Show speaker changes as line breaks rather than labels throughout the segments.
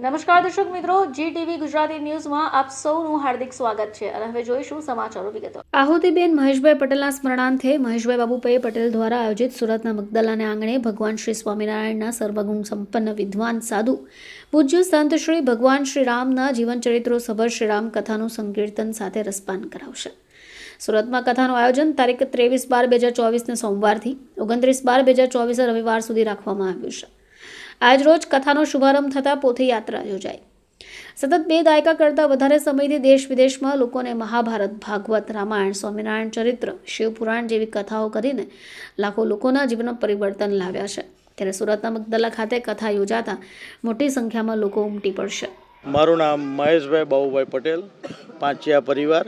નમસ્કાર દર્શક મિત્રો, GTV ગુજરાતી ન્યૂઝમાં આપ સૌનું હાર્દિક સ્વાગત છે અને હવે જોઈશું સમાચારો વિગતો. આહુતિબેન મહેશભાઈ પટેલના સ્મરણાર્થે મહેશભાઈ બાબુભાઈ પટેલ દ્વારા આયોજિત સુરતના મગદલાને આંગણે ભગવાન શ્રી સ્વામિનારાયણના સર્વગુણ સંપન્ન વિદ્વાન સાધુ પૂજ્ય સંત શ્રી ભગવાન શ્રી રામના જીવન ચરિત્રો સભર શ્રી રામ કથાનું સંકીર્તન સાથે રસપાન કરાવશે. સુરતમાં કથાનું આયોજન તારીખ 23/12/2024 સોમવારથી 29/12/2024 રવિવાર સુધી રાખવામાં આવ્યું છે. આજ રોજ કથાનો શુભારંભ થતાં પોથીયાત્રા યોજાઈ. સતત 2 દાયકા કરતાં વધારે સમયથી દેશ વિદેશમાં લોકોને મહાભારત, ભાગવત, રામાયણ, સ્વામિનારાયણ ચરિત્ર, શિવપુરાણ જેવી કથાઓ કરીને લાખો લોકોના જીવનમાં પરિવર્તન લાવ્યા છે. ત્યારે સુરતના મગદલા ખાતે કથા યોજાતા મોટી સંખ્યામાં લોકો ઉમટી પડશે.
મારું નામ મહેશભાઈ બાબુભાઈ પટેલ, પાંચિયા પરિવાર,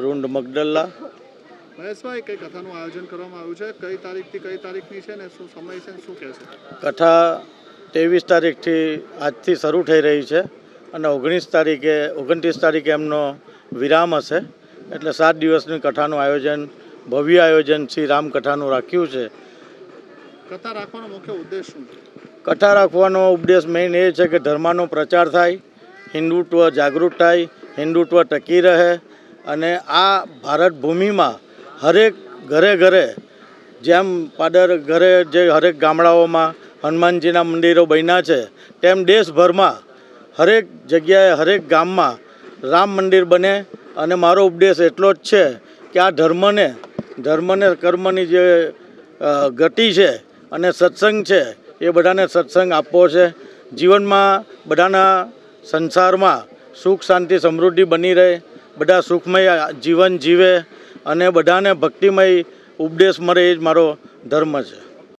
રૂંડ મગદલા.
મહેશભાઈ, કઈ કથાનું આયોજન કરવામાં આવ્યું છે? કઈ તારીખથી કઈ તારીખની છે ને શું સમય છે, શું કહેશે?
કથા 23 તારીખથી આજથી શરૂ થઈ રહી છે અને 29 તારીખે એમનો વિરામ હશે. એટલે 7 દિવસની કથાનું આયોજન, ભવ્ય આયોજન શ્રી રામ કથાનું રાખ્યું છે.
કથા રાખવાનો મુખ્ય ઉદ્દેશ શું છે?
કથા રાખવાનો ઉદ્દેશ મેઇન એ છે કે ધર્મનો પ્રચાર થાય, હિન્દુત્વ જાગૃત થાય, હિન્દુત્વ ટકી રહે અને આ ભારત ભૂમિમાં હરેક ઘરે ઘરે જેમ પાદર ઘરે જે હરેક ગામડાઓમાં હનુમાનજીના મંદિરો બન્યા છે તેમ દેશભરમાં હરેક જગ્યાએ હરેક ગામમાં રામ મંદિર બને. અને મારો ઉપદેશ એટલો જ છે કે આ ધર્મને કર્મની જે ગતિ છે અને સત્સંગ છે એ બધાને સત્સંગ આપવો છે. જીવનમાં બધાના સંસારમાં સુખ શાંતિ સમૃદ્ધિ બની રહે, બધા સુખમય જીવન જીવે અને બધાને ભક્તિમય ઉપદેશ મળે, એ જ મારો ધર્મ છે.